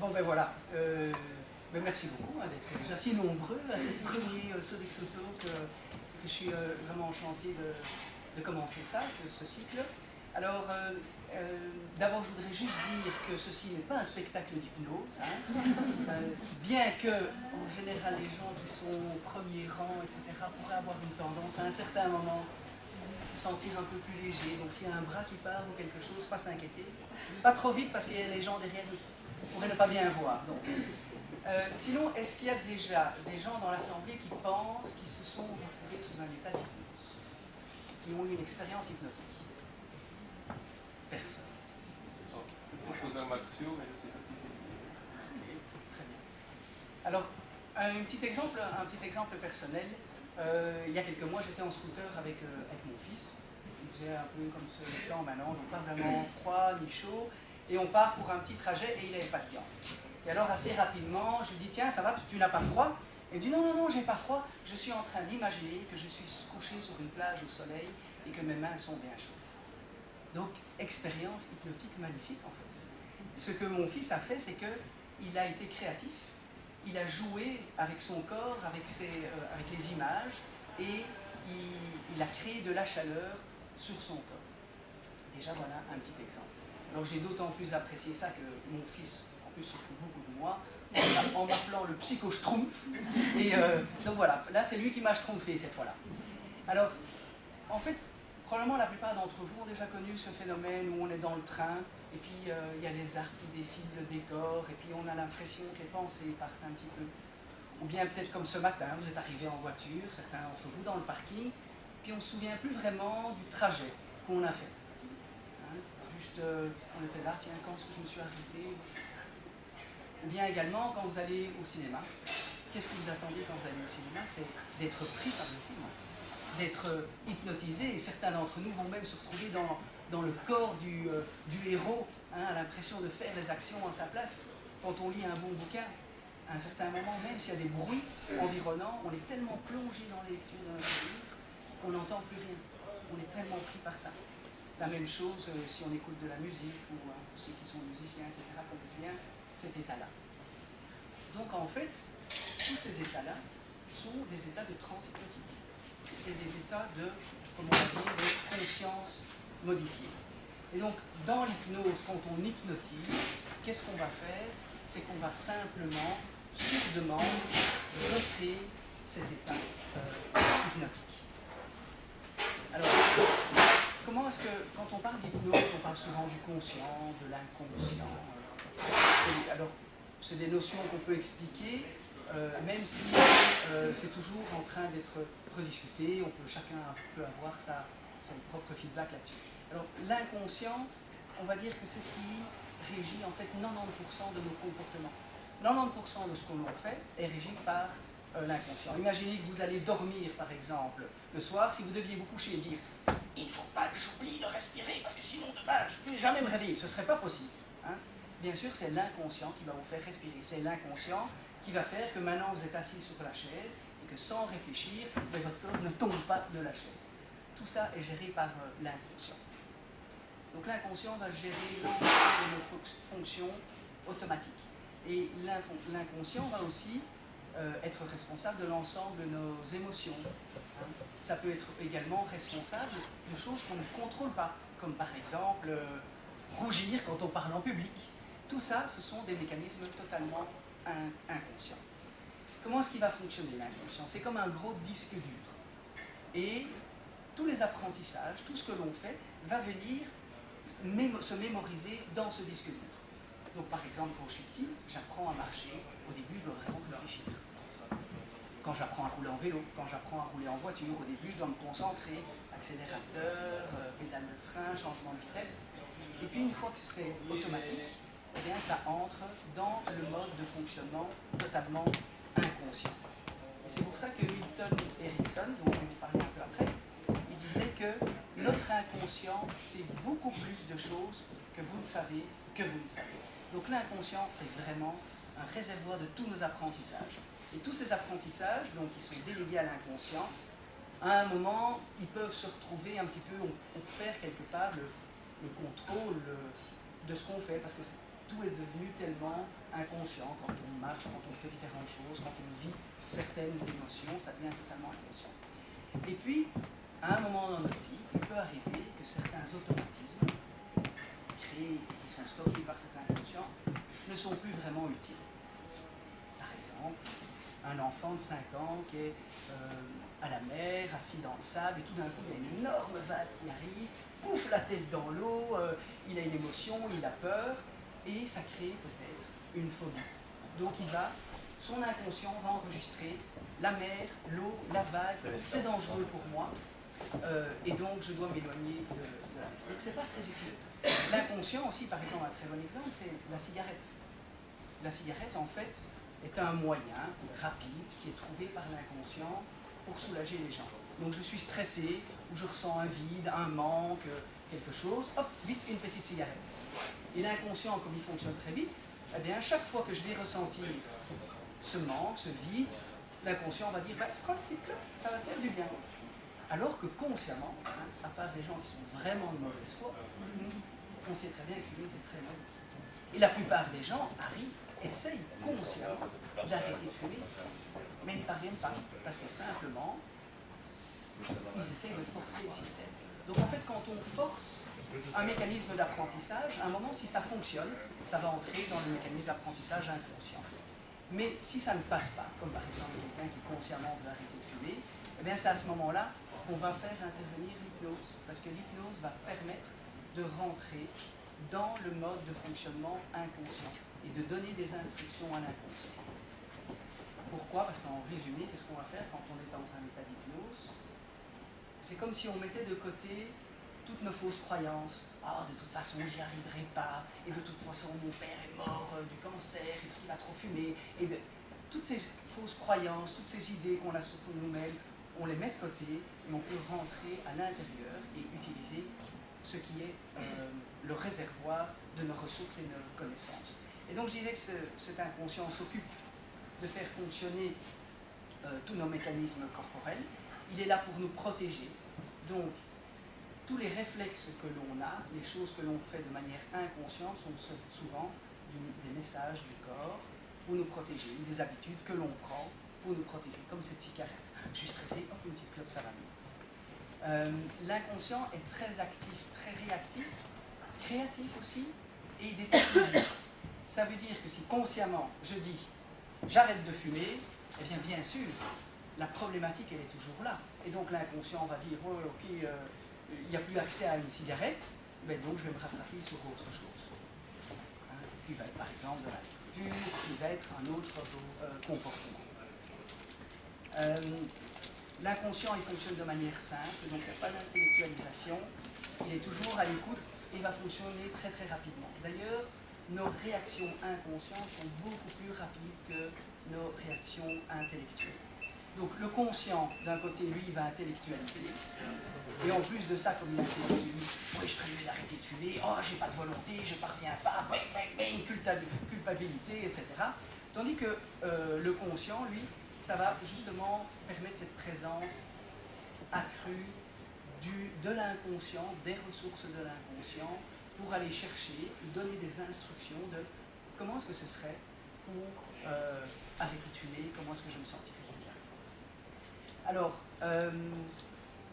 Bon ben voilà. Ben merci beaucoup d'être déjà si nombreux à ce premier Sodexo Talk que je suis vraiment enchanté de commencer ça, ce cycle. Alors, d'abord, je voudrais juste dire que ceci n'est pas un spectacle d'hypnose, hein. Bien que, en général, les gens qui sont au premier rang, etc., pourraient avoir une tendance à un certain moment à se sentir un peu plus léger. Donc, s'il y a un bras qui part ou quelque chose, pas s'inquiéter. Pas trop vite parce qu'il y a les gens derrière qui pourraient ne pas bien voir. Donc. Sinon, est-ce qu'il y a déjà des gens dans l'Assemblée qui pensent qu'ils se sont retrouvés sous un état d'hypnose, qui ont eu une expérience hypnotique? Personne. Okay. Aux arts martiaux, mais je ne sais pas si c'est... Très bien. Alors, un petit exemple personnel. Il y a quelques mois, j'étais en scooter avec mon fils. Il faisait un peu comme ce temps maintenant, donc pas vraiment froid ni chaud. Et on part pour un petit trajet et il n'avait pas de gants. Et alors, assez rapidement, je lui dis, tiens, ça va, tu n'as pas froid? Et il me dit, non, non, non, j'ai pas froid. Je suis en train d'imaginer que je suis couché sur une plage au soleil et que mes mains sont bien chaudes. Donc, expérience hypnotique magnifique, en fait. Ce que mon fils a fait, c'est qu'il a été créatif. Il a joué avec son corps, avec les images, et il a créé de la chaleur sur son corps. Déjà, voilà un petit exemple. Alors, j'ai d'autant plus apprécié ça que mon fils, en plus, se fout beaucoup de moi, en m'appelant le psycho-schtroumpf. Et donc voilà, là, c'est lui qui m'a schtroumpfé cette fois-là. Alors, en fait, probablement la plupart d'entre vous ont déjà connu ce phénomène où on est dans le train, et puis il y a les arbres qui défilent le décor, et puis on a l'impression que les pensées partent un petit peu. Ou bien peut-être comme ce matin, vous êtes arrivé en voiture, certains d'entre vous dans le parking, puis on ne se souvient plus vraiment du trajet qu'on a fait. Juste, on était là, tiens, quand est-ce que je me suis arrêté? Ou bien également, quand vous allez au cinéma, qu'est-ce que vous attendez quand vous allez au cinéma? C'est d'être pris par le film, d'être hypnotisé, et certains d'entre nous vont même se retrouver dans le corps du héros, à l'impression de faire les actions à sa place. Quand on lit un bon bouquin, à un certain moment, même s'il y a des bruits environnants, on est tellement plongé dans la lecture de notre livre qu'on n'entend plus rien. On est tellement pris par ça. La même chose si on écoute de la musique, ou ceux qui sont musiciens, etc., connaissent bien cet état-là. Donc en fait, tous ces états-là sont des états de transe hypnotique. C'est des états de, comment on va dire, de conscience modifiée. Et donc, dans l'hypnose, quand on hypnotise, qu'est-ce qu'on va faire? C'est qu'on va simplement, sur demande, recréer cet état hypnotique. Alors, comment est-ce que, quand on parle d'hypnose, on parle souvent du conscient, de l'inconscient? Alors, c'est des notions qu'on peut expliquer, même si c'est toujours en train d'être rediscuté, chacun peut avoir son propre feedback là-dessus. Alors, l'inconscient, on va dire que c'est ce qui régit en fait 90% de nos comportements. 90% de ce que l'on fait est régi par l'inconscient. Imaginez que vous allez dormir, par exemple, le soir, si vous deviez vous coucher et dire « il ne faut pas que j'oublie de respirer, parce que sinon demain, je ne vais jamais me réveiller », ce ne serait pas possible. Hein? Bien sûr, c'est l'inconscient qui va vous faire respirer. C'est l'inconscient qui va faire que maintenant vous êtes assis sur la chaise et que sans réfléchir, votre corps ne tombe pas de la chaise. Tout ça est géré par l'inconscient. Donc l'inconscient va gérer l'ensemble de nos fonctions automatiques. Et l'inconscient va aussi être responsable de l'ensemble de nos émotions. Hein. Ça peut être également responsable de choses qu'on ne contrôle pas, comme par exemple rougir quand on parle en public. Tout ça, ce sont des mécanismes totalement inconscients. Comment est-ce qu'il va fonctionner l'inconscient? C'est comme un gros disque dur. Et tous les apprentissages, tout ce que l'on fait, va venir se mémoriser dans ce disque dur. Donc par exemple, quand je suis petit, j'apprends à marcher. Au début, je dois vraiment réfléchir. Quand j'apprends à rouler en vélo, quand j'apprends à rouler en voiture, au début, je dois me concentrer. Accélérateur, pédale de frein, changement de vitesse. Et puis une fois que c'est automatique, eh bien, ça entre dans le mode de fonctionnement totalement inconscient. Et c'est pour ça que Milton Erickson, dont je vais vous parler un peu après, il disait que notre inconscient, c'est beaucoup plus de choses que vous ne savez, que vous ne savez. Donc l'inconscient, c'est vraiment un réservoir de tous nos apprentissages. Et tous ces apprentissages, donc, qui sont délégués à l'inconscient, à un moment, ils peuvent se retrouver un petit peu, on perd quelque part le contrôle de ce qu'on fait, parce que tout est devenu tellement inconscient. Quand on marche, quand on fait différentes choses, quand on vit certaines émotions, ça devient totalement inconscient. Et puis, à un moment dans notre vie, il peut arriver que certains automatismes créés et qui sont stockés par cet inconscient ne sont plus vraiment utiles. Par exemple, un enfant de 5 ans qui est à la mer, assis dans le sable, et tout d'un coup, il y a une énorme vague qui arrive, pouf, la tête dans l'eau, il a une émotion, il a peur, et ça crée peut-être une phobie. Donc son inconscient va enregistrer la mer, l'eau, la vague, c'est dangereux pour moi, et donc je dois m'éloigner de la mer. Donc c'est pas très utile. L'inconscient aussi, par exemple, un très bon exemple, c'est la cigarette. La cigarette, en fait, est un moyen rapide qui est trouvé par l'inconscient pour soulager les gens. Donc je suis stressé, ou je ressens un vide, un manque, quelque chose, hop, vite une petite cigarette. Et l'inconscient, comme il fonctionne très vite, eh bien, chaque fois que je vais ressentir ce manque, ce vide, l'inconscient va dire bah, prends une petite clope, ça va te faire du bien. Alors que consciemment, à part les gens qui sont vraiment de mauvaise foi, on sait très bien que fumer c'est très mauvais. Et la plupart des gens essayent consciemment d'arrêter de fumer, mais ils ne parviennent pas, parce que simplement, ils essayent de forcer le système. Donc en fait, quand on force un mécanisme d'apprentissage, à un moment, si ça fonctionne, ça va entrer dans le mécanisme d'apprentissage inconscient. Mais si ça ne passe pas, comme par exemple quelqu'un qui consciemment veut arrêter de fumer, eh bien c'est à ce moment-là qu'on va faire intervenir l'hypnose, parce que l'hypnose va permettre de rentrer dans le mode de fonctionnement inconscient et de donner des instructions à l'inconscient. Pourquoi? Parce qu'en résumé, qu'est-ce qu'on va faire quand on est dans un état d'hypnose? C'est comme si on mettait de côté toutes nos fausses croyances. Ah, de toute façon, j'y arriverai pas, et de toute façon, mon père est mort du cancer, parce qu'il a trop fumé, toutes ces fausses croyances, toutes ces idées qu'on a sur nous-mêmes, on les met de côté, et on peut rentrer à l'intérieur et utiliser ce qui est le réservoir de nos ressources et de nos connaissances. Et donc, je disais que cet inconscient s'occupe de faire fonctionner tous nos mécanismes corporels. Il est là pour nous protéger. Donc, tous les réflexes que l'on a, les choses que l'on fait de manière inconsciente sont souvent des messages du corps pour nous protéger, des habitudes que l'on prend pour nous protéger, comme cette cigarette. Je suis stressé, hop, une petite clope, ça va mieux. L'inconscient est très actif, très réactif, créatif aussi, et il détecte vite. Ça veut dire que si consciemment je dis j'arrête de fumer, eh bien sûr, la problématique elle est toujours là. Et donc l'inconscient va dire oh, ok, il n'y a plus accès à une cigarette, ben donc je vais me rattraper sur autre chose. Qui va être par exemple de la lecture, qui va être un autre comportement. L'inconscient il fonctionne de manière simple, donc il n'y a pas d'intellectualisation, il est toujours à l'écoute et va fonctionner très très rapidement. D'ailleurs, nos réactions inconscientes sont beaucoup plus rapides que nos réactions intellectuelles. Donc le conscient, d'un côté, lui, va intellectualiser. Et en plus de ça, comme il intellectualise, oui, je ferais mieux d'arrêter de fumer, oh, j'ai pas de volonté, je parviens pas, culpabilité, etc. Tandis que le conscient, lui, ça va justement permettre cette présence accrue de l'inconscient, des ressources de l'inconscient, pour aller chercher, donner des instructions de comment est-ce que ce serait pour arrêter de fumer, comment est-ce que je me sentirais, etc. Alors,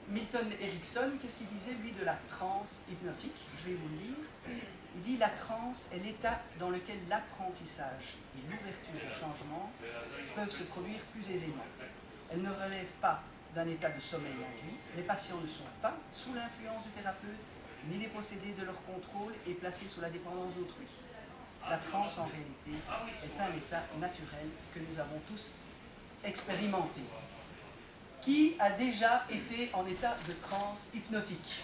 Milton Erickson, qu'est-ce qu'il disait, lui, de la transe hypnotique? Je vais vous le lire. Il dit « La transe est l'état dans lequel l'apprentissage et l'ouverture au changement peuvent se produire plus aisément. Elle ne relève pas d'un état de sommeil induit. Les patients ne sont pas sous l'influence du thérapeute, ni dépossédés de leur contrôle et placés sous la dépendance d'autrui. La transe, en réalité, est un état naturel que nous avons tous expérimenté. » Qui a déjà été en état de transe hypnotique?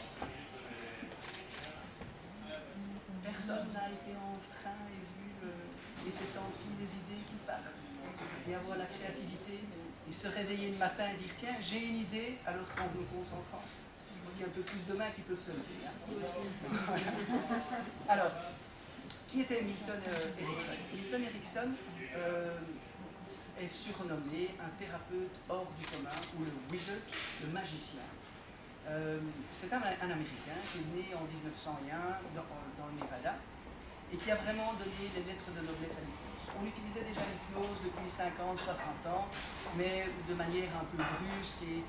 Personne n'a été en train et s'est senti les idées qui partent, et avoir la créativité, et se réveiller le matin et dire tiens, j'ai une idée, alors qu'en nous concentrant, il y a un peu plus de mains qui peuvent se lever. Alors, qui était Milton Erickson? Milton Erickson est surnommé un thérapeute hors du commun, ou le wizard, le magicien. C'est un Américain qui est né en 1901 dans le Nevada, et qui a vraiment donné les lettres de noblesse à l'hypnose. On utilisait déjà l'hypnose depuis 50, 60 ans, mais de manière un peu brusque et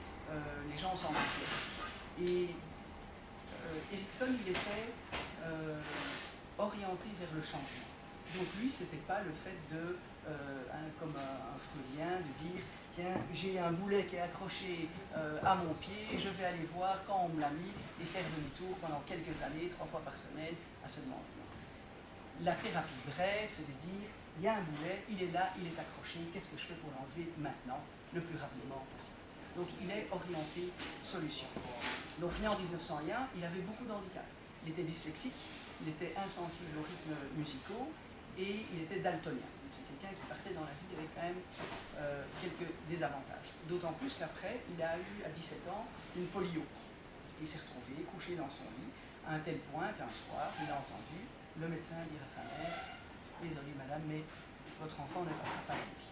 les gens s'en méfiaient. Et Erikson, il était orienté vers le changement. Donc lui, c'était pas le fait de, comme un freudien, de dire tiens, j'ai un boulet qui est accroché à mon pied, je vais aller voir quand on me l'a mis et faire demi-tour pendant quelques années, 3 fois par semaine, à se demander. La thérapie brève, c'est de dire il y a un boulet, il est là, il est accroché, qu'est-ce que je fais pour l'enlever maintenant, le plus rapidement possible. Donc il est orienté solution. Donc né en 1901, il avait beaucoup d'handicaps. Il était dyslexique, il était insensible aux rythmes musicaux et il était daltonien. C'est quelqu'un qui partait dans la vie avec quand même quelques désavantages. D'autant plus qu'après, il a eu à 17 ans une polio. Il s'est retrouvé couché dans son lit à un tel point qu'un soir, il a entendu le médecin dire à sa mère « Désolé madame, mais votre enfant ne passera pas la nuit ».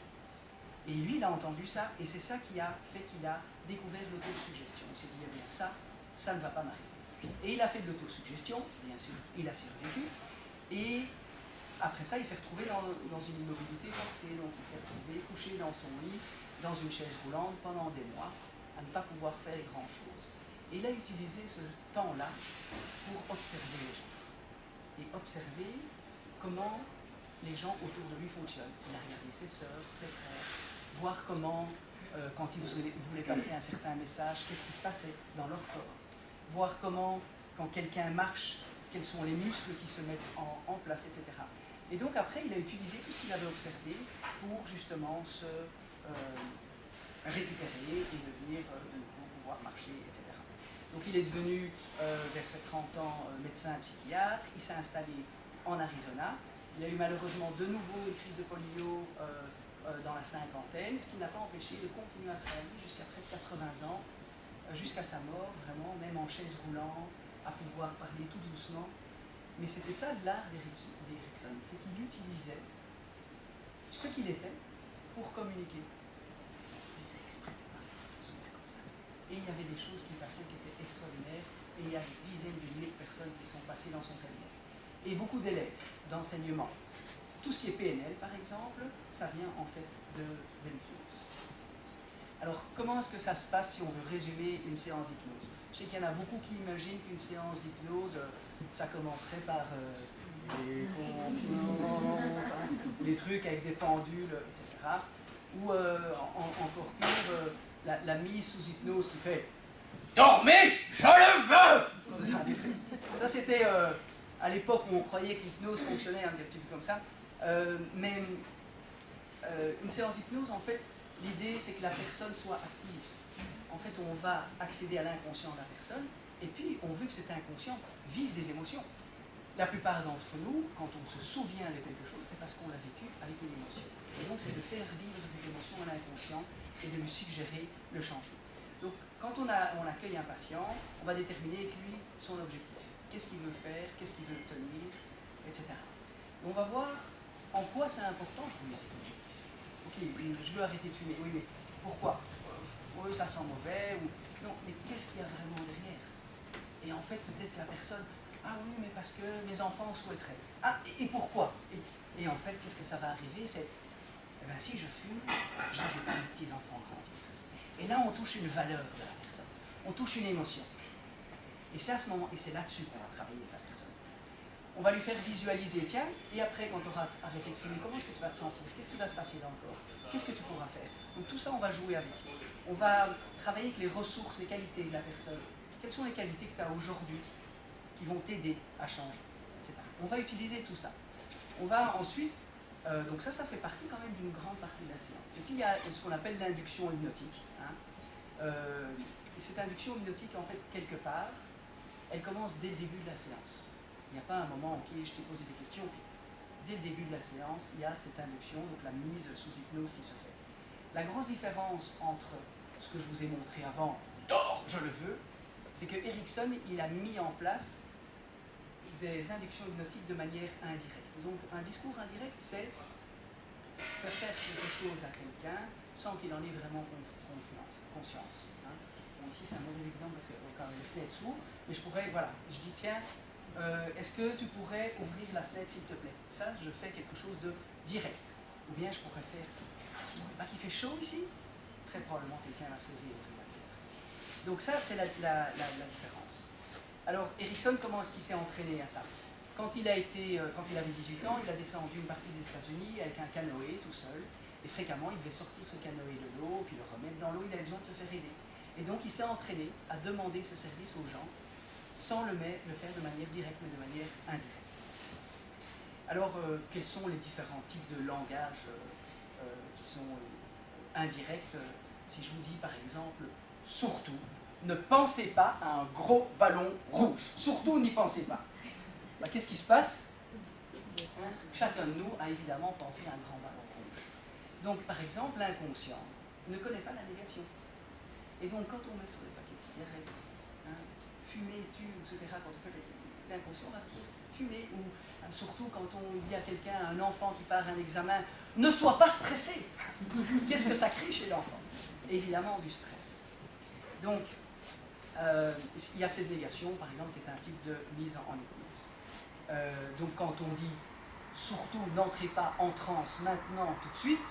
Et lui, il a entendu ça, et c'est ça qui a fait qu'il a découvert l'autosuggestion. Il s'est dit, eh bien ça ne va pas m'arriver. Et il a fait de l'autosuggestion, bien sûr, il a survécu, et après ça, il s'est retrouvé dans une immobilité forcée, donc il s'est retrouvé couché dans son lit, dans une chaise roulante pendant des mois, à ne pas pouvoir faire grand-chose. Et il a utilisé ce temps-là pour observer les gens. Et observer comment les gens autour de lui fonctionnent. Il a regardé ses sœurs, ses frères, voir comment, quand ils voulaient passer un certain message, qu'est-ce qui se passait dans leur corps. Voir comment, quand quelqu'un marche, quels sont les muscles qui se mettent en place, etc. Et donc après, il a utilisé tout ce qu'il avait observé pour justement se récupérer et devenir de nouveau pouvoir marcher, etc. Donc il est devenu, vers ses 30 ans, médecin psychiatre, il s'est installé en Arizona. Il a eu malheureusement de nouveau une crise de polio dans la cinquantaine, ce qui n'a pas empêché de continuer à travailler jusqu'à près de 80 ans, jusqu'à sa mort, vraiment, même en chaise roulante, à pouvoir parler tout doucement. Mais c'était ça l'art d'Erikson, c'est qu'il utilisait ce qu'il était pour communiquer. Il faisait exprès de parler comme ça. Et il y avait des choses qui passaient qui étaient extraordinaires, et il y a des dizaines de milliers de personnes qui sont passées dans son cabinet. Et beaucoup d'élèves d'enseignement. Tout ce qui est PNL, par exemple, ça vient en fait de l'hypnose. Alors, comment est-ce que ça se passe si on veut résumer une séance d'hypnose? Je sais qu'il y en a beaucoup qui imaginent qu'une séance d'hypnose, ça commencerait par des confidences, des trucs avec des pendules, etc. Ou encore pire, la mise sous hypnose qui fait « Dormez, je le veux !» Ça, c'était à l'époque où on croyait que l'hypnose fonctionnait un petit peu comme ça. Mais une séance d'hypnose, en fait, l'idée c'est que la personne soit active. En fait, on va accéder à l'inconscient de la personne, et puis on veut que cet inconscient vive des émotions. La plupart d'entre nous, quand on se souvient de quelque chose, c'est parce qu'on l'a vécu avec une émotion. Et donc c'est de faire vivre cette émotion à l'inconscient et de lui suggérer le changement. Donc quand on accueille un patient, on va déterminer avec lui son objectif. Qu'est-ce qu'il veut faire, qu'est-ce qu'il veut obtenir, etc. Et on va voir en quoi c'est important pour lui cet objectif. Ok, je veux arrêter de fumer, oui, mais pourquoi? Oui, ça sent mauvais, ou non, mais qu'est-ce qu'il y a vraiment derrière? Et en fait, peut-être la personne, ah oui, mais parce que mes enfants souhaiteraient. Ah, et pourquoi? Et en fait, qu'est-ce que ça va arriver? C'est, eh bien, si je fume, je ne vais pas mes petits-enfants grandir. Et là, on touche une valeur de la personne, on touche une émotion. Et c'est à ce moment, et c'est là-dessus qu'on va travailler avec la personne. On va lui faire visualiser, tiens, et après, quand tu auras arrêté de fumer, comment est-ce que tu vas te sentir? Qu'est-ce qui va se passer dans le corps? Qu'est-ce que tu pourras faire? Donc tout ça, on va jouer avec. On va travailler avec les ressources, les qualités de la personne. Quelles sont les qualités que tu as aujourd'hui qui vont t'aider à changer, etc. On va utiliser tout ça. On va ensuite, donc ça fait partie quand même d'une grande partie de la séance. Et puis il y a ce qu'on appelle l'induction hypnotique. Et cette induction hypnotique, en fait, quelque part, elle commence dès le début de la séance. Il n'y a pas un moment, ok, je t'ai posé des questions, puis dès le début de la séance, il y a cette induction, donc la mise sous hypnose qui se fait. La grosse différence entre ce que je vous ai montré avant, dors, je le veux, c'est que Erikson, il a mis en place des inductions hypnotiques de manière indirecte. Donc un discours indirect, c'est faire faire quelque chose à quelqu'un sans qu'il en ait vraiment conscience. Bon, ici c'est un mauvais exemple parce que quand les fenêtres s'ouvrent, mais je pourrais, voilà, je dis tiens, est-ce que tu pourrais ouvrir la fenêtre s'il te plaît? Ça, je fais quelque chose de direct. Ou bien je pourrais faire, pas qu'il fait chaud ici? Très probablement quelqu'un va se lever et ouvrir la fenêtre. Donc ça, c'est la différence. Alors, Ericsson, comment est-ce qu'il s'est entraîné à ça? Quand il avait 18 ans, il a descendu une partie des États-Unis avec un canoë tout seul. Et fréquemment, il devait sortir ce canoë de l'eau, puis le remettre dans l'eau, il avait besoin de se faire aider. Et donc, il s'est entraîné à demander ce service aux gens, sans le faire de manière directe, mais de manière indirecte. Alors, quels sont les différents types de langage qui sont indirects? Si je vous dis, par exemple, surtout, ne pensez pas à un gros ballon rouge. Surtout, n'y pensez pas. Bah, qu'est-ce qui se passe? Chacun de nous a évidemment pensé à un grand ballon rouge. Donc, par exemple, l'inconscient ne connaît pas la négation. Et donc, quand on met sur les paquets de cigarettes, fumer, tue, etc., quand on fait l'inconscient, on va dire fumer, ou surtout quand on dit à quelqu'un, à un enfant qui part à un examen, ne sois pas stressé. Qu'est-ce que ça crée chez l'enfant? Évidemment, du stress. Donc, il y a cette négation, par exemple, qui est un type de mise en hypnose. Donc, quand on dit surtout n'entrez pas en transe maintenant, tout de suite,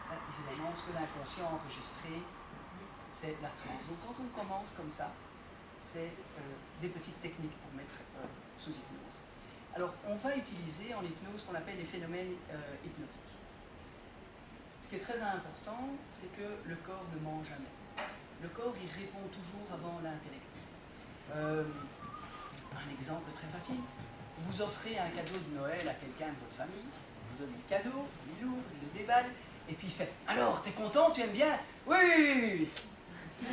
évidemment, ce que l'inconscient a enregistré, c'est la transe. Donc, quand on commence comme ça, c'est des petites techniques pour mettre sous hypnose. Alors, on va utiliser en hypnose ce qu'on appelle les phénomènes hypnotiques. Ce qui est très important, c'est que le corps ne ment jamais. Le corps, il répond toujours avant l'intellect. Un exemple très facile. Vous offrez un cadeau de Noël à quelqu'un de votre famille, vous donnez le cadeau, il l'ouvre, il le déballe, et puis il fait « Alors, t'es content, tu aimes bien ?»« Oui, oui, oui. »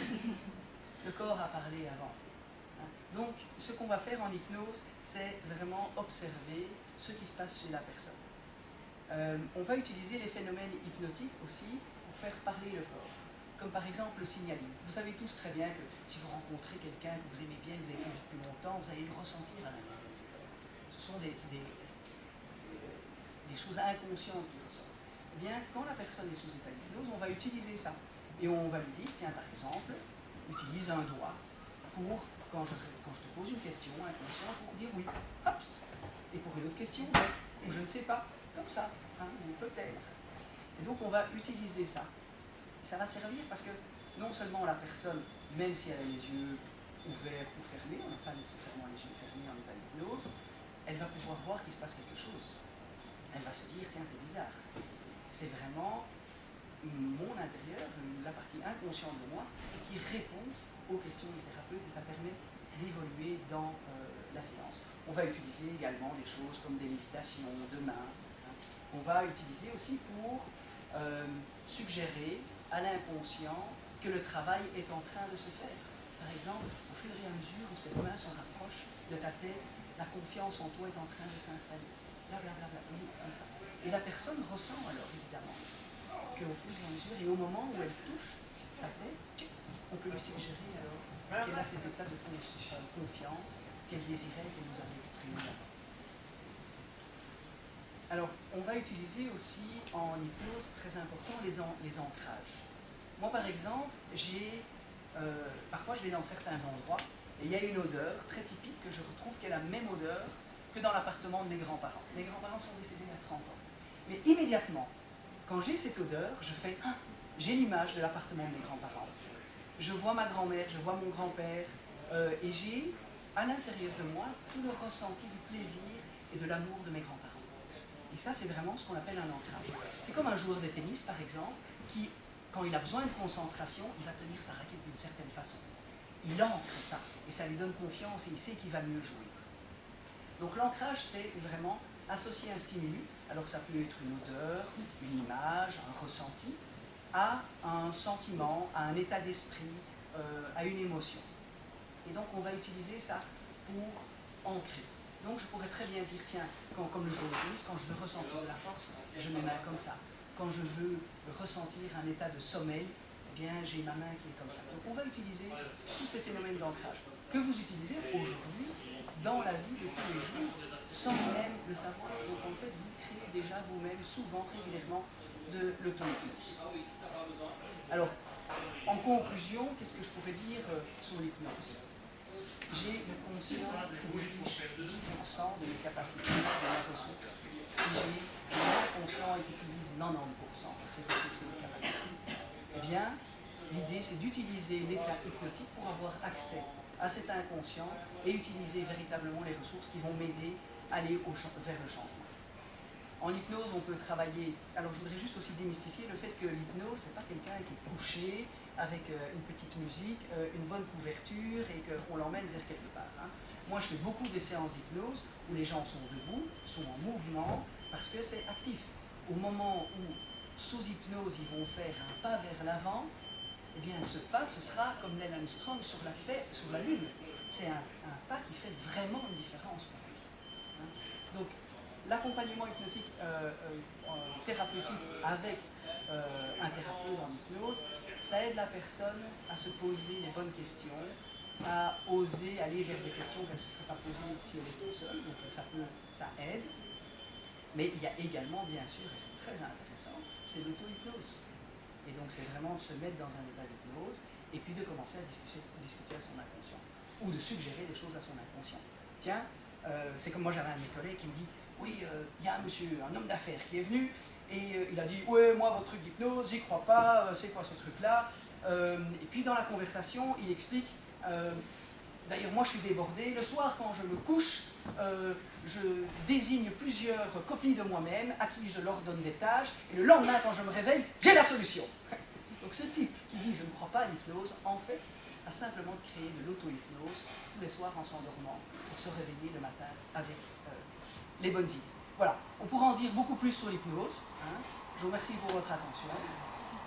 Le corps a parlé avant. Donc, ce qu'on va faire en hypnose, c'est vraiment observer ce qui se passe chez la personne. On va utiliser les phénomènes hypnotiques aussi pour faire parler le corps. Comme par exemple le signaling. Vous savez tous très bien que si vous rencontrez quelqu'un que vous aimez bien, que vous avez vu depuis longtemps, vous allez le ressentir à l'intérieur du corps. Ce sont des choses inconscientes qui ressortent. Eh bien, quand la personne est sous état d'hypnose, on va utiliser ça. Et on va lui dire, tiens, par exemple, utilise un doigt pour, quand je te pose une question inconsciente, pour dire oui, hop. Et pour une autre question, ou je ne sais pas, comme ça, ou peut-être. Et donc on va utiliser ça. Et ça va servir parce que non seulement la personne, même si elle a les yeux ouverts ou fermés, on n'a pas nécessairement les yeux fermés en état d'hypnose, elle va pouvoir voir qu'il se passe quelque chose. Elle va se dire, tiens, c'est bizarre. C'est vraiment mon intérieur, la partie inconsciente de moi, qui répond aux questions du thérapeute et ça permet d'évoluer dans la séance. On va utiliser également des choses comme des lévitations de mains. On va utiliser aussi pour suggérer à l'inconscient que le travail est en train de se faire. Par exemple, au fur et à mesure où cette main se rapproche de ta tête, la confiance en toi est en train de s'installer. Blablabla, comme ça. Et la personne ressent alors évidemment qu'au fur et à mesure, et au moment où elle touche sa tête, on peut lui suggérer alors qu'elle a cet état de confiance qu'elle désirait, qu'elle nous avait exprimé. Alors, on va utiliser aussi en hypnose, très important, les ancrages. Moi, par exemple, parfois je vais dans certains endroits et il y a une odeur très typique que je retrouve qui est la même odeur que dans l'appartement de mes grands-parents. Mes grands-parents sont décédés il y a 30 ans. Mais immédiatement, quand j'ai cette odeur, je fais « j'ai l'image de l'appartement de mes grands-parents. Je vois ma grand-mère, je vois mon grand-père, et j'ai à l'intérieur de moi tout le ressenti du plaisir et de l'amour de mes grands-parents. Et ça, c'est vraiment ce qu'on appelle un ancrage. C'est comme un joueur de tennis, par exemple, qui, quand il a besoin de concentration, il va tenir sa raquette d'une certaine façon. Il ancre ça, et ça lui donne confiance, et il sait qu'il va mieux jouer. Donc l'ancrage, c'est vraiment associer un stimulus, alors ça peut être une odeur, une image, un ressenti, à un sentiment, à un état d'esprit, à une émotion. Et donc on va utiliser ça pour ancrer. Donc je pourrais très bien dire, tiens, comme le jour de tennis, quand je veux ressentir de la force, je mets ma main comme ça. Quand je veux ressentir un état de sommeil, eh bien j'ai ma main qui est comme ça. Donc on va utiliser tous ces phénomènes d'ancrage que vous utilisez aujourd'hui dans la vie de tous les jours, sans même le savoir. Donc en fait, vous créez déjà vous-même, souvent, régulièrement, de l'auto-hypnose. Alors, en conclusion, qu'est-ce que je pourrais dire sur l'hypnose? j'ai le conscient qui dirige 10% de mes capacités, de mes ressources, et j'ai l'inconscient qui utilise 90% de ces ressources et de mes capacités. Eh bien, l'idée c'est d'utiliser l'état hypnotique pour avoir accès à cet inconscient et utiliser véritablement les ressources qui vont m'aider à aller vers le changement. En hypnose, on peut travailler. Alors, je voudrais juste aussi démystifier le fait que l'hypnose, c'est pas quelqu'un qui est couché avec une petite musique, une bonne couverture et qu'on l'emmène vers quelque part. Hein. Moi, je fais beaucoup des séances d'hypnose où les gens sont debout, sont en mouvement, parce que c'est actif. Au moment où, sous hypnose, ils vont faire un pas vers l'avant, eh bien, ce pas, ce sera comme Neil Armstrong sur la Lune. C'est un pas qui fait vraiment une différence pour lui. Hein. Donc, l'accompagnement hypnotique thérapeutique avec un thérapeute en hypnose, ça aide la personne à se poser les bonnes questions, à oser aller vers des questions qu'elle ne se serait pas posées si elle est toute seule, donc ça aide. Mais il y a également, bien sûr, et c'est très intéressant, c'est l'auto-hypnose. Et donc c'est vraiment de se mettre dans un état d'hypnose et puis de commencer à discuter à son inconscient ou de suggérer des choses à son inconscient. Tiens, c'est comme moi j'avais un de mes collègues qui me dit oui, il y a un homme d'affaires qui est venu et il a dit ouais, moi votre truc d'hypnose, j'y crois pas, c'est quoi ce truc-là et puis dans la conversation, il explique d'ailleurs moi je suis débordé, le soir quand je me couche, je désigne plusieurs copies de moi-même à qui je leur donne des tâches et le lendemain quand je me réveille, j'ai la solution. Donc ce type qui dit je ne crois pas à l'hypnose, en fait, a simplement créé de l'auto-hypnose tous les soirs en s'endormant pour se réveiller le matin avec les bonnes idées. Voilà, on pourra en dire beaucoup plus sur l'hypnose. Hein. Je vous remercie pour votre attention.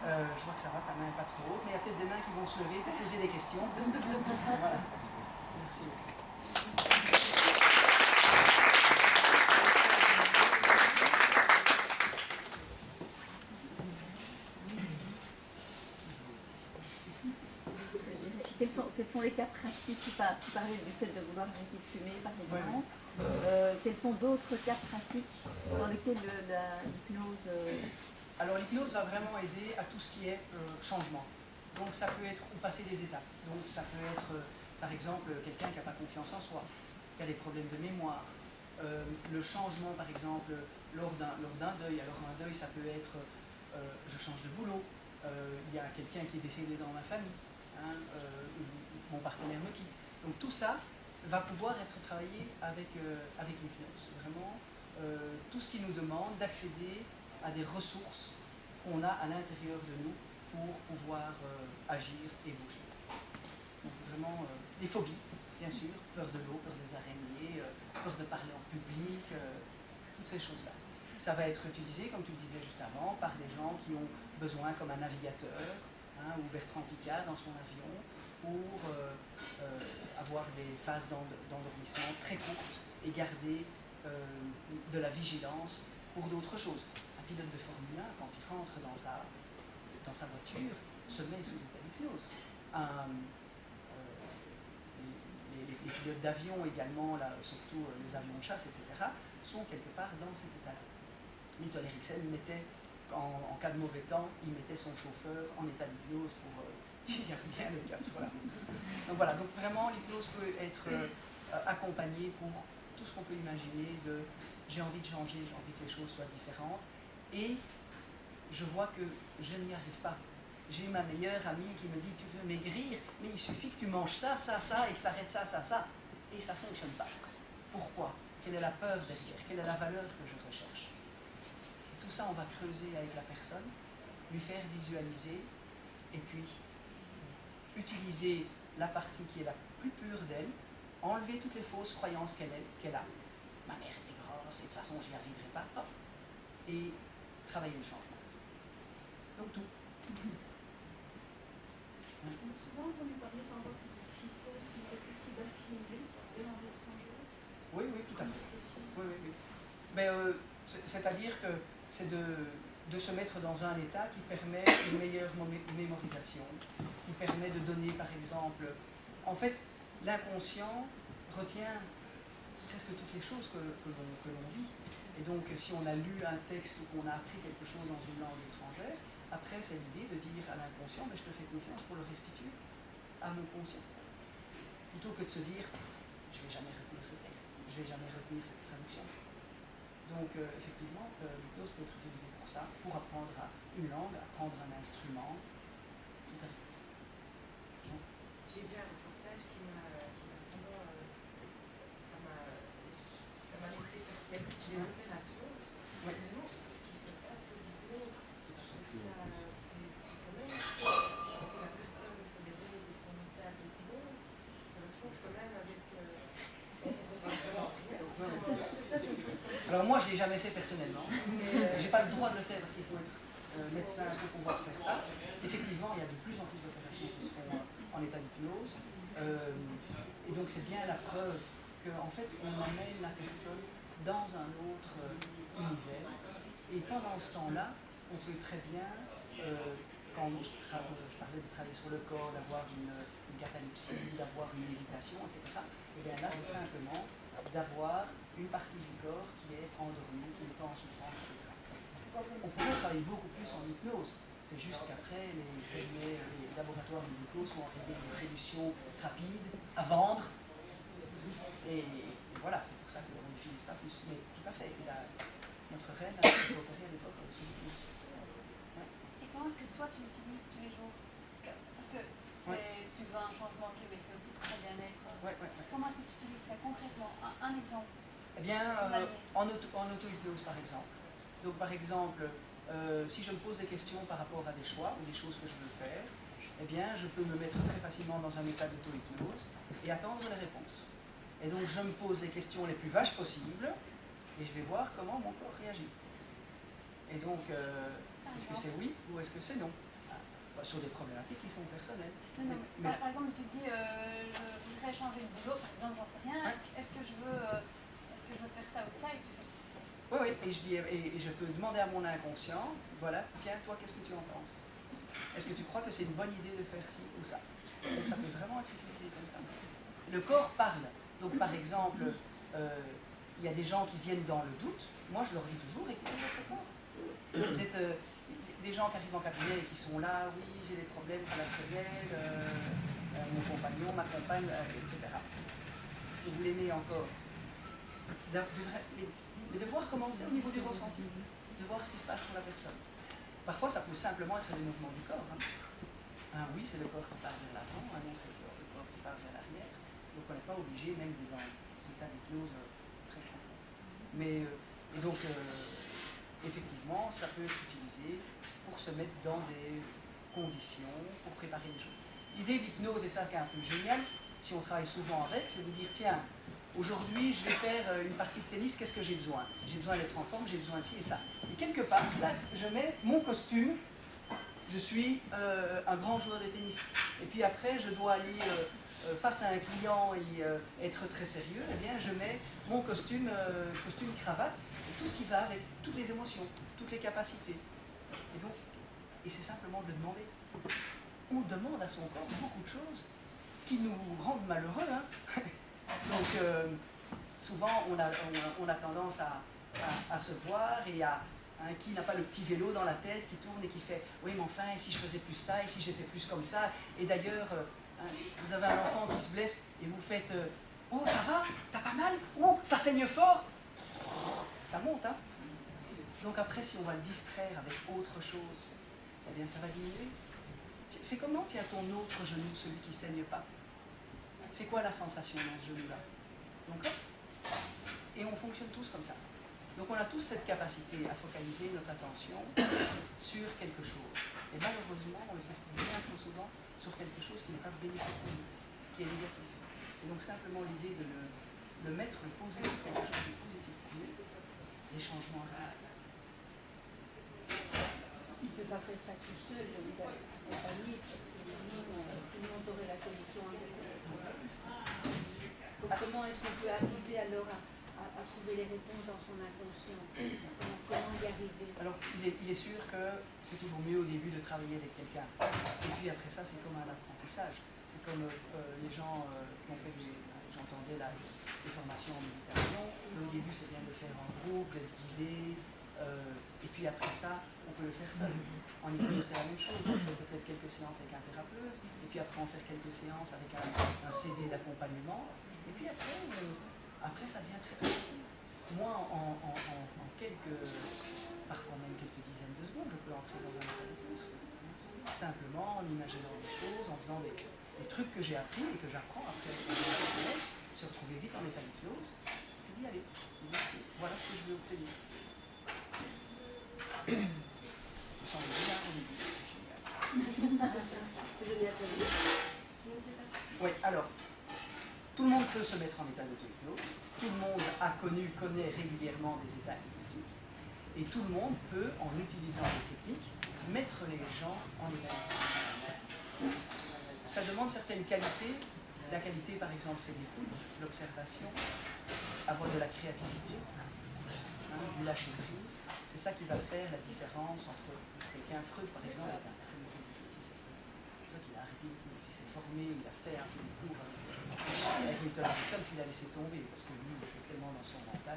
Je vois que ça va, ta main n'est pas trop haute, mais il y a peut-être des mains qui vont se lever pour poser des questions. Voilà. Merci. Quels sont les cas pratiques qui parlaient du fait de vouloir arrêter de fumer, par exemple? Quels sont d'autres cas pratiques dans lesquels l'hypnose... Alors l'hypnose va vraiment aider à tout ce qui est changement. Donc ça peut être ou passer des étapes. Donc ça peut être, par exemple, quelqu'un qui n'a pas confiance en soi, qui a des problèmes de mémoire. Le changement, par exemple, lors d'un deuil. Alors un deuil, ça peut être je change de boulot. Il y a quelqu'un qui est décédé dans ma famille. Hein, mon partenaire me quitte. Donc tout ça va pouvoir être travaillé avec l'hypnose. Vraiment, tout ce qui nous demande d'accéder à des ressources qu'on a à l'intérieur de nous pour pouvoir agir et bouger. Donc vraiment, les phobies, bien sûr, peur de l'eau, peur des araignées, peur de parler en public, toutes ces choses-là. Ça va être utilisé, comme tu le disais juste avant, par des gens qui ont besoin, comme un navigateur, hein, ou Bertrand Piccard dans son avion, pour avoir des phases d'endormissement très courtes et garder de la vigilance pour d'autres choses. Un pilote de Formule 1, quand il rentre dans sa voiture, se met sous état d'hypnose. Les pilotes d'avion également, là, surtout les avions de chasse, etc., sont quelque part dans cet état-là. Milton Erickson mettait, en cas de mauvais temps, il mettait son chauffeur en état d'hypnose pour qu'il garde bien le cap sur la route. Donc voilà, donc vraiment l'hypnose peut être accompagnée pour tout ce qu'on peut imaginer de j'ai envie de changer, j'ai envie que les choses soient différentes et je vois que je n'y arrive pas. J'ai ma meilleure amie qui me dit tu veux maigrir, mais il suffit que tu manges ça, ça, ça et que tu arrêtes ça, ça, ça et ça ne fonctionne pas. Pourquoi? Quelle est la peur derrière? Quelle est la valeur que je recherche? Tout ça, on va creuser avec la personne, lui faire visualiser et puis utiliser la partie qui est la plus pure d'elle, enlever toutes les fausses croyances qu'elle a. Ma mère était grosse et de toute façon, j'y arriverai pas. Hop, et travailler le changement. Donc tout. On a souvent entendu parler par votre publicité qui est possible d'assimiler des langues étrangères. Oui, oui, tout à fait. Oui, oui, oui. Mais c'est-à-dire que c'est de se mettre dans un état qui permet une meilleure mémorisation, qui permet de donner, par exemple, en fait, l'inconscient retient presque toutes les choses que l'on vit. Et donc, si on a lu un texte ou qu'on a appris quelque chose dans une langue étrangère, après, c'est l'idée de dire à l'inconscient, mais je te fais confiance pour le restituer à mon conscient. plutôt que de se dire je ne vais jamais retenir ce texte, je ne vais jamais retenir cette traduction. Donc effectivement, l'hypnose peut être utilisée pour ça, pour apprendre une langue, apprendre un instrument. Tout à fait. Donc, j'ai vu un reportage qui m'a vraiment, ça m'a laissé perplexe. Les opérations, ouais. le nom qui se passe aux hypnoses, je trouve ça, c'est quand même, si la personne se réveille de son état d'hypnose, se retrouve quand même avec alors moi je ne l'ai jamais fait personnellement, j'ai pas le droit de le faire parce qu'il faut être médecin pour pouvoir faire ça. Effectivement, il y a de plus en plus d'opérations qui se font en état d'hypnose, et donc c'est bien la preuve qu'en fait on emmène la personne dans un autre univers, et pendant ce temps-là, on peut très bien, quand je parlais de travailler sur le corps, d'avoir une catalepsie, d'avoir une lévitation, etc., et bien là c'est simplement d'avoir une partie du corps qui est endormie, qui n'est pas en souffrance, etc. On pourrait travailler beaucoup plus en hypnose, c'est juste qu'après les laboratoires médicaux sont arrivés avec des solutions rapides à vendre, et voilà, c'est pour ça qu'on n'utilise pas plus. Mais tout à fait, notre reine a été opérée à l'époque avec l'hypnose. Ouais. Et comment est-ce que toi tu l'utilises tous les jours? Parce que tu veux un changement, ok, mais c'est aussi pour ton bien-être. Ouais. Comment est-ce que tu utilises ça concrètement? Un exemple. Eh bien, en auto-hypnose par exemple. Donc par exemple, si je me pose des questions par rapport à des choix ou des choses que je veux faire, eh bien je peux me mettre très facilement dans un état d'auto-hypnose et attendre les réponses. Et donc je me pose les questions les plus vaches possibles et je vais voir comment mon corps réagit. Et donc, est-ce que c'est oui ou est-ce que c'est non? Sur des problématiques qui sont personnelles. Non, mais par exemple, tu te dis, je voudrais changer de boulot, par exemple, j'en sais rien, est-ce que je veux faire ça ou ça, et tu fais... Oui, et je peux demander à mon inconscient, voilà, tiens, toi, qu'est-ce que tu en penses? Est-ce que tu crois que c'est une bonne idée de faire ci ou ça? Donc ça peut vraiment être utilisé comme ça. Le corps parle. Donc par exemple, il y a des gens qui viennent dans le doute, moi je leur dis toujours, écoutez votre corps. Vous êtes des gens qui arrivent en cabinet et qui sont là, oui, j'ai des problèmes relationnels, mon compagnon, ma compagne, etc. Est-ce que vous l'aimez encore? Mais de voir commencer au niveau du ressenti, de voir ce qui se passe pour la personne. Parfois, ça peut simplement être des mouvements du corps. Un oui, c'est le corps qui part vers l'avant, un non, c'est le corps qui part vers l'arrière. Donc on n'est pas obligé, même dans des états d'hypnose très profonds. Mais, et donc, effectivement, ça peut être utilisé pour se mettre dans des conditions, pour préparer des choses. L'idée de l'hypnose, et ça qui est un peu génial, si on travaille souvent avec, c'est de dire, tiens, aujourd'hui je vais faire une partie de tennis, qu'est-ce que j'ai besoin? J'ai besoin d'être en forme, j'ai besoin de ci et ça. Et quelque part, là, je mets mon costume, je suis un grand joueur de tennis. Et puis après, je dois aller face à un client et être très sérieux, eh bien je mets mon costume cravate, et tout ce qui va avec, toutes les émotions, toutes les capacités. Et c'est simplement de le demander. On demande à son corps beaucoup de choses qui nous rendent malheureux. Hein. Donc souvent on a tendance à se voir et à qui n'a pas le petit vélo dans la tête qui tourne et qui fait oui mais enfin et si je faisais plus ça et si j'étais plus comme ça, et d'ailleurs si vous avez un enfant qui se blesse et vous faites oh ça va, t'as pas mal, oh ça saigne fort, ça monte hein. Donc après si on va le distraire avec autre chose, eh bien ça va diminuer. C'est comment tient ton autre genou, celui qui saigne pas? C'est quoi la sensation dans ce genou-là? Donc hop, et on fonctionne tous comme ça. Donc on a tous cette capacité à focaliser notre attention sur quelque chose. Et malheureusement, on le fait bien trop souvent sur quelque chose qui n'est pas bénéfique pour nous, qui est négatif. Et donc simplement l'idée de le mettre, le poser sur quelque chose de positif pour nous, des changements réels. Il ne peut pas faire ça tout seul, il doit accompagner, parce que tout le monde aurait la solution à ce problème. Comment est-ce qu'on peut arriver alors à trouver les réponses dans son inconscient? Comment y arriver? Alors, il est sûr que c'est toujours mieux au début de travailler avec quelqu'un. Et puis après ça, c'est comme un apprentissage. C'est comme les gens qui ont fait j'entendais là, des formations en méditation. Au début, c'est bien de faire en groupe, d'être guidé, Et puis après ça, on peut le faire seul. En hypnose, c'est la même chose. On fait peut-être quelques séances avec un thérapeute, et puis après on fait quelques séances avec un CD d'accompagnement, et puis après ça devient très très facile. Moi, en parfois même quelques dizaines de secondes, je peux entrer dans un état d'hypnose. Simplement en imaginant des choses, en faisant des trucs que j'ai appris et que j'apprends après se retrouver vite en état d'hypnose. Je dis allez, voilà ce que je veux obtenir. Je sens bien au début, c'est génial. C'est de l'atelier. Oui, alors, tout le monde peut se mettre en état d'auto-hypnose, tout le monde connaît régulièrement des états hypnotiques, et tout le monde peut, en utilisant des techniques, mettre les gens en état d'hypnose. Ça demande certaines qualités. La qualité, par exemple, c'est l'écoute, l'observation, avoir de la créativité, du lâcher prise. C'est ça qui va faire la différence entre quelqu'un, Freud par exemple, c'est ça qu'il a arrêté l'hypnose, il s'est formé, il a fait un peu de cours avec Milton Erickson, puis il a laissé tomber parce que lui, il était tellement dans son mental.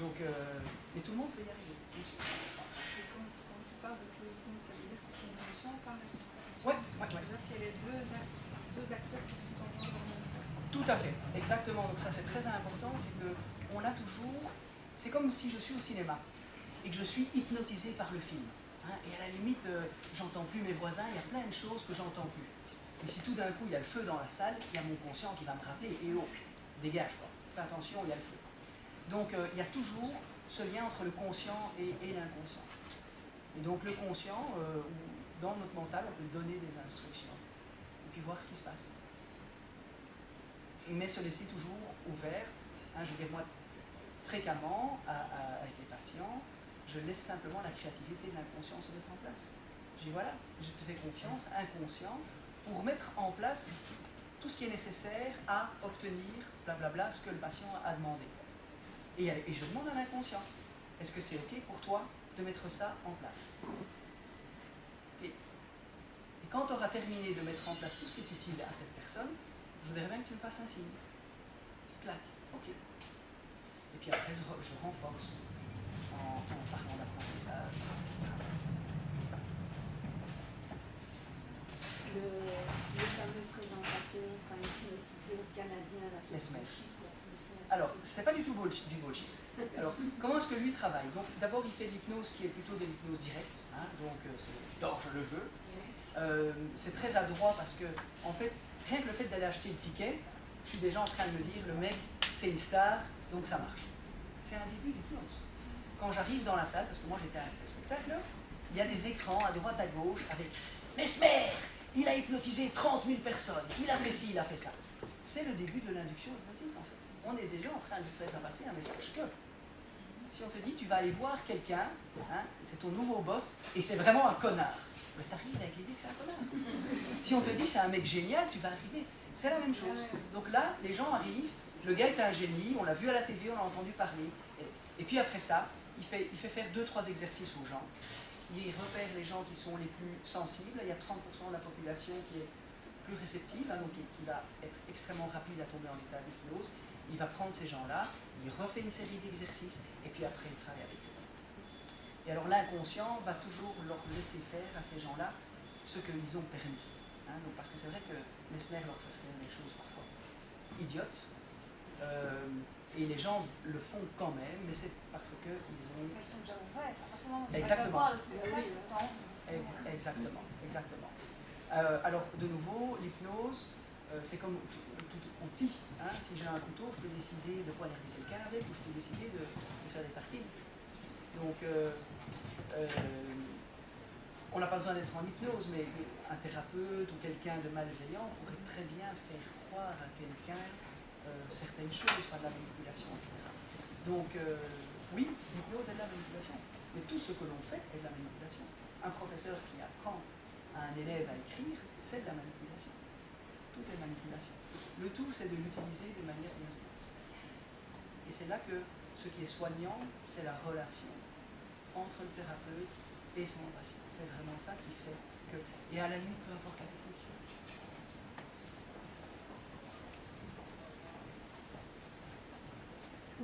Donc, mais tout le monde peut y arriver, bien sûr. Et quand tu parles de hypnose, ça veut dire que ton émotion parle avec ton émotion. Ouais. C'est-à-dire qu'il y a les deux acteurs qui sont en dans le même temps. Tout à fait, exactement. Donc ça c'est très important, c'est qu'on a toujours, c'est comme si je suis au cinéma et que je suis hypnotisé par le film. Et à la limite, j'entends plus mes voisins, il y a plein de choses que j'entends plus. Et si tout d'un coup il y a le feu dans la salle, il y a mon conscient qui va me rappeler, et oh, dégage quoi, fais attention, il y a le feu. Donc il y a toujours ce lien entre le conscient et l'inconscient. Et donc le conscient, dans notre mental, on peut donner des instructions et puis voir ce qui se passe. Mais se laisser toujours ouvert. Je veux dire, moi, fréquemment, avec les patients, je laisse simplement la créativité de l'inconscient se mettre en place. Je dis voilà, je te fais confiance, inconscient, pour mettre en place tout ce qui est nécessaire à obtenir, blablabla, ce que le patient a demandé. Et je demande à l'inconscient, est-ce que c'est OK pour toi de mettre ça en place? Okay. Et quand tu auras terminé de mettre en place tout ce qui est utile à cette personne, je voudrais bien que tu me fasses un signe. Clac, OK. Et puis après, je renforce en parlant d'apprentissage, etc. Le fameux présentateur, hypnotiseur canadien, là, Mesmer. Alors, c'est pas du tout du bullshit. Alors, comment est-ce que lui travaille? Donc, d'abord, il fait de l'hypnose qui est plutôt de l'hypnose directe. Donc, c'est d'or, je le veux. C'est très adroit parce que, en fait, rien que le fait d'aller acheter le ticket, je suis déjà en train de me dire, le mec, c'est une star, donc ça marche. C'est un début d'hypnose. Quand j'arrive dans la salle, parce que moi j'étais à un spectacle, il y a des écrans à droite, à gauche, avec Mesmer, il a hypnotisé 30 000 personnes, il a fait ci, il a fait ça. C'est le début de l'induction hypnotique, en fait. On est déjà en train de faire passer un message que, si on te dit, tu vas aller voir quelqu'un, c'est ton nouveau boss, et c'est vraiment un connard. Mais t'arrives avec l'idée que c'est un connard. Si on te dit c'est un mec génial, tu vas arriver. C'est la même chose. Donc là, les gens arrivent, le gars est un génie, on l'a vu à la TV, on l'a entendu parler. Et puis après ça, il fait faire 2-3 exercices aux gens. Il repère les gens qui sont les plus sensibles. Il y a 30% de la population qui est plus réceptive, donc qui va être extrêmement rapide à tomber en état d'hypnose. Il va prendre ces gens-là, il refait une série d'exercices, et puis après il travaille avec eux. Et alors l'inconscient va toujours leur laisser faire à ces gens-là ce qu'ils ont permis. Donc, parce que c'est vrai que Mesmer leur fait faire des choses parfois idiotes, et les gens le font quand même, mais c'est parce qu'ils ont... Elles sont déjà ouvertes. À partir du moment où tu Exactement. vas voir le spectacle, Exactement. Alors, de nouveau, l'hypnose, c'est comme tout outil. Si j'ai un couteau, je peux décider de poignarder quelqu'un avec, ou je peux décider de faire des tartines. Donc, on n'a pas besoin d'être en hypnose, mais un thérapeute ou quelqu'un de malveillant pourrait très bien faire croire à quelqu'un certaines choses, pas de la manipulation, etc. Donc, oui, l'hypnose est de la manipulation. Mais tout ce que l'on fait est de la manipulation. Un professeur qui apprend à un élève à écrire, c'est de la manipulation. Tout est manipulation. Le tout, c'est de l'utiliser de manière bienveillante. Et c'est là que ce qui est soignant, c'est la relation entre le thérapeute et son patient. C'est vraiment ça qui fait que... Et à la limite, peu importe la technique.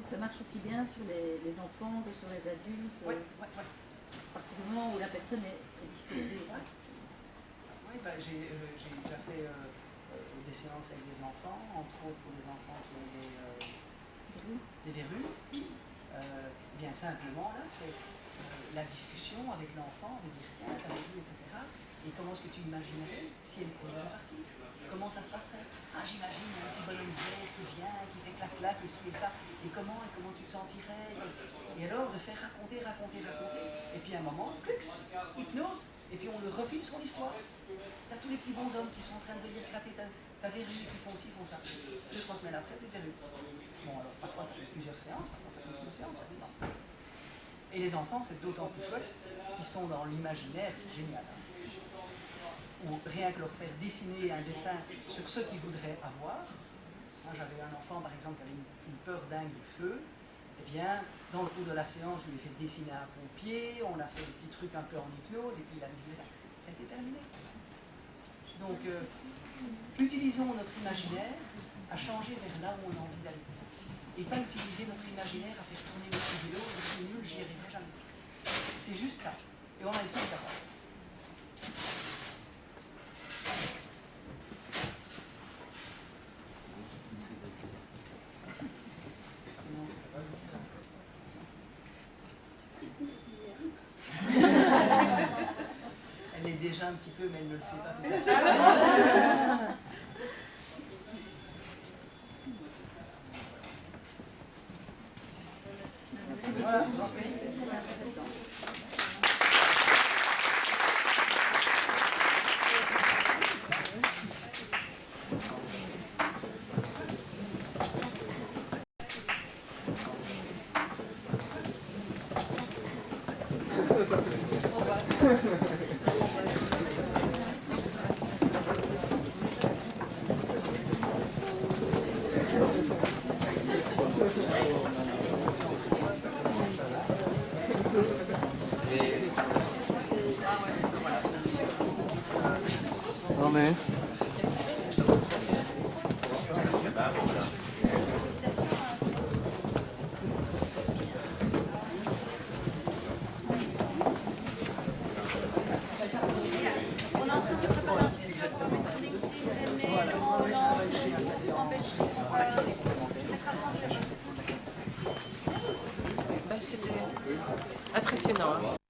Donc ça marche aussi bien sur les enfants que sur les adultes, Ouais. à partir du moment où la personne est disposée. Oui, j'ai déjà fait des séances avec des enfants, entre autres pour les enfants qui ont des verrues. Bien simplement, là, c'est la discussion avec l'enfant, de dire tiens, t'as vu, etc. Et comment est-ce que tu imaginerais si elle est partie? Comment ça se passerait? Ah, j'imagine un petit bonhomme vert qui vient, qui fait clac-clac, et ci et ça. Et comment tu te sentirais? Et alors, de faire raconter. Et puis à un moment, flux, hypnose. Et puis on le refile son histoire. T'as tous les petits bonshommes qui sont en train de venir gratter ta verrue, qui font ci, font ça. 2-3 semaines après, plus de verrue. Bon, alors parfois ça fait plusieurs séances, parfois ça fait une séance, ça dépend. Et les enfants, c'est d'autant plus chouette qu'ils sont dans l'imaginaire, c'est génial. Hein. Ou rien que leur faire dessiner un dessin sur ce qu'ils voudraient avoir. Moi, j'avais un enfant, par exemple, qui avait une peur dingue du feu. Eh bien, dans le cours de la séance, je lui ai fait dessiner un pompier, on a fait des petits trucs un peu en hypnose, et puis il a mis ce dessin. Ça a été terminé. Donc, utilisons notre imaginaire à changer vers là où on a envie d'aller. Et pas utiliser notre imaginaire à faire tourner le petit vélo, je suis nul, j'y arriverai jamais. C'est juste ça. Et on a le temps d'avoir. Elle est déjà un petit peu, mais elle ne le sait pas tout à fait. Voilà, j'en prie. mais... On a un centre de préparation pour connecter mais en Belgique. C'était impressionnant. Hein.